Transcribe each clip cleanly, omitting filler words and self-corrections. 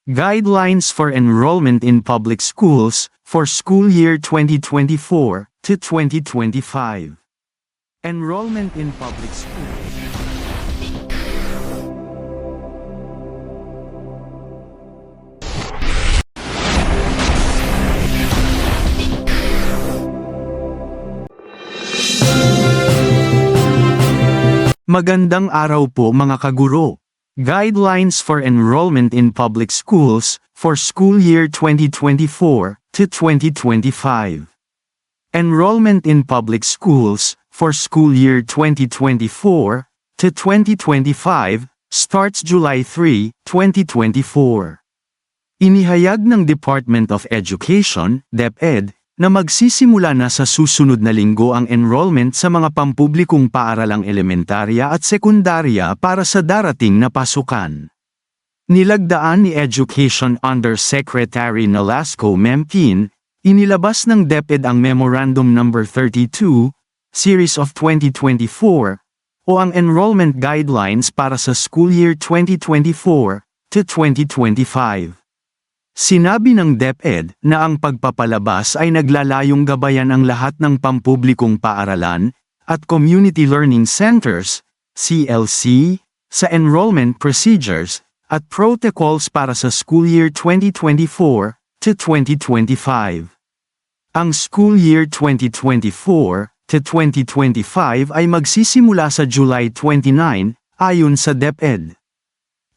Guidelines for Enrollment in Public Schools for School Year 2024 to 2025. Enrollment in Public Schools. Magandang araw po mga kaguro. Guidelines for Enrollment in Public Schools for School Year 2024 to 2025. Enrollment in Public Schools for School Year 2024 to 2025 starts July 3, 2024. Inihayag ng Department of Education, DepEd, na magsisimula na sa susunod na linggo ang enrollment sa mga pampublikong paaralang elementarya at sekundarya para sa darating na pasukan. Nilagdaan ni Education Undersecretary Nolasco Mempin, inilabas ng DepEd ang Memorandum No. 32, Series of 2024, o ang Enrollment Guidelines para sa School Year 2024 to 2025. Sinabi ng DepEd na ang pagpapalabas ay naglalayong gabayan ang lahat ng pampublikong paaralan at Community Learning Centers, CLC, sa enrollment procedures at protocols para sa school year 2024 to 2025. Ang school year 2024 to 2025 ay magsisimula sa July 29 ayon sa DepEd.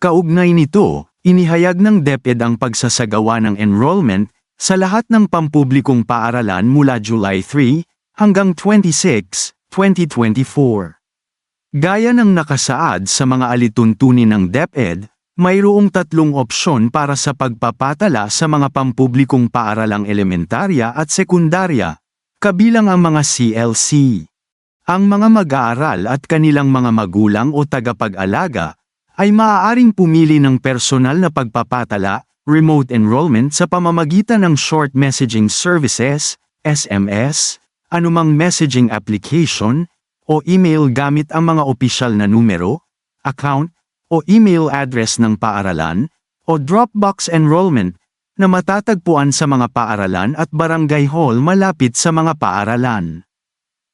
Kaugnay nito, inihayag ng DepEd ang pagsasagawa ng enrollment sa lahat ng pampublikong paaralan mula July 3 hanggang 26, 2024. Gaya ng nakasaad sa mga alituntunin ng DepEd, mayroong tatlong opsyon para sa pagpapatala sa mga pampublikong paaralang elementarya at sekundarya, kabilang ang mga CLC. Ang mga mag-aaral at kanilang mga magulang o tagapag-alaga ay maaaring pumili ng personal na pagpapatala, remote enrollment sa pamamagitan ng short messaging services, SMS, anumang messaging application, o email gamit ang mga opisyal na numero, account, o email address ng paaralan, o Dropbox enrollment, na matatagpuan sa mga paaralan at barangay hall malapit sa mga paaralan.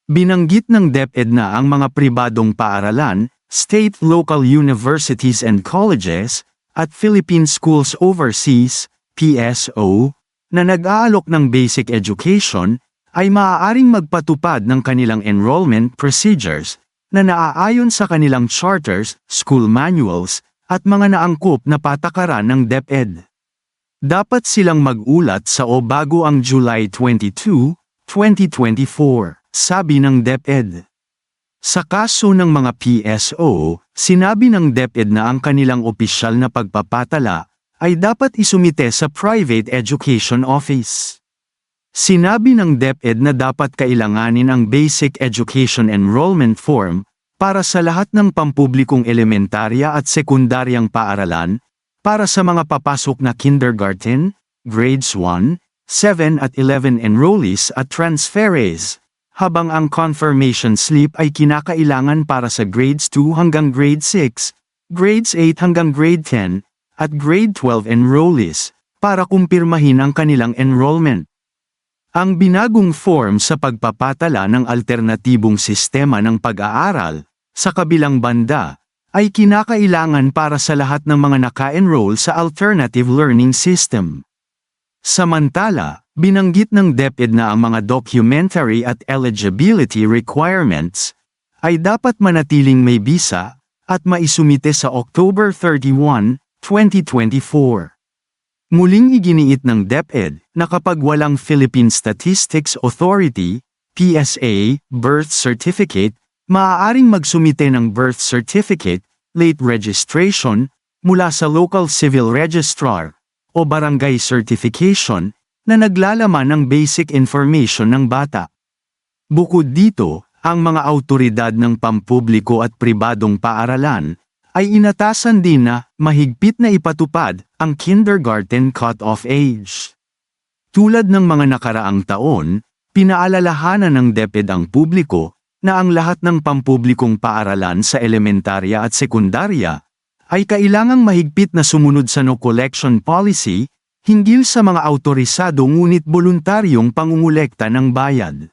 Binanggit ng DepEd na ang mga pribadong paaralan, state local universities and colleges, at Philippine Schools Overseas, PSO, na nag-aalok ng basic education, ay maaaring magpatupad ng kanilang enrollment procedures na naaayon sa kanilang charters, school manuals, at mga naangkop na patakaran ng DepEd. Dapat silang mag-ulat sa o bago ang July 22, 2024, sabi ng DepEd. Sa kaso ng mga PSO, sinabi ng DepEd na ang kanilang opisyal na pagpapatala ay dapat isumite sa Private Education Office. Sinabi ng DepEd na dapat kailanganin ang Basic Education Enrollment Form para sa lahat ng pampublikong elementarya at sekundaryang paaralan para sa mga papasok na kindergarten, grades 1, 7 at 11 enrollees at transferees, habang ang confirmation slip ay kinakailangan para sa grades 2 hanggang grade 6, grades 8 hanggang grade 10, at grade 12 enrollees, para kumpirmahin ang kanilang enrollment. Ang binagong form sa pagpapatala ng alternatibong sistema ng pag-aaral, sa kabilang banda, ay kinakailangan para sa lahat ng mga naka-enroll sa alternative learning system. Samantala, binanggit ng DepEd na ang mga documentary at eligibility requirements ay dapat manatiling may bisa at maisumite sa October 31, 2024. Muling iginiit ng DepEd na kapag walang Philippine Statistics Authority, PSA, birth certificate, maaaring magsumite ng birth certificate, late registration, mula sa local civil registrar, o barangay certification, na naglalaman ng basic information ng bata. Bukod dito, ang mga awtoridad ng pampubliko at pribadong paaralan ay inatasan din na mahigpit na ipatupad ang kindergarten cut-off age. Tulad ng mga nakaraang taon, pinaalalahanan ng DepEd ang publiko na ang lahat ng pampublikong paaralan sa elementarya at sekundarya ay kailangang mahigpit na sumunod sa no collection policy, hinggil sa mga autorisado ngunit voluntaryong pangungulekta ng bayad.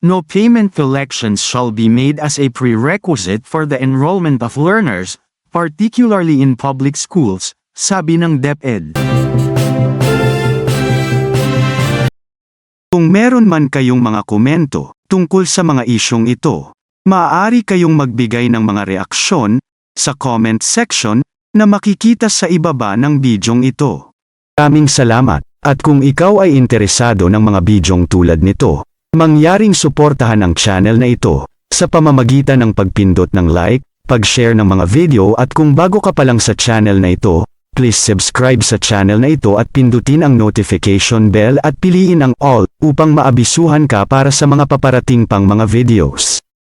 No payment collections shall be made as a prerequisite for the enrollment of learners, particularly in public schools, sabi ng DepEd. Kung meron man kayong mga komento tungkol sa mga isyong ito, maaari kayong magbigay ng mga reaksyon sa comment section na makikita sa ibaba ng bidyong ito. Maraming salamat, at kung ikaw ay interesado ng mga bidyong tulad nito, mangyaring suportahan ang channel na ito sa pamamagitan ng pagpindot ng like, pag-share ng mga video at kung bago ka pa lang sa channel na ito, please subscribe sa channel na ito at pindutin ang notification bell at piliin ang all upang maabisuhan ka para sa mga paparating pang mga videos.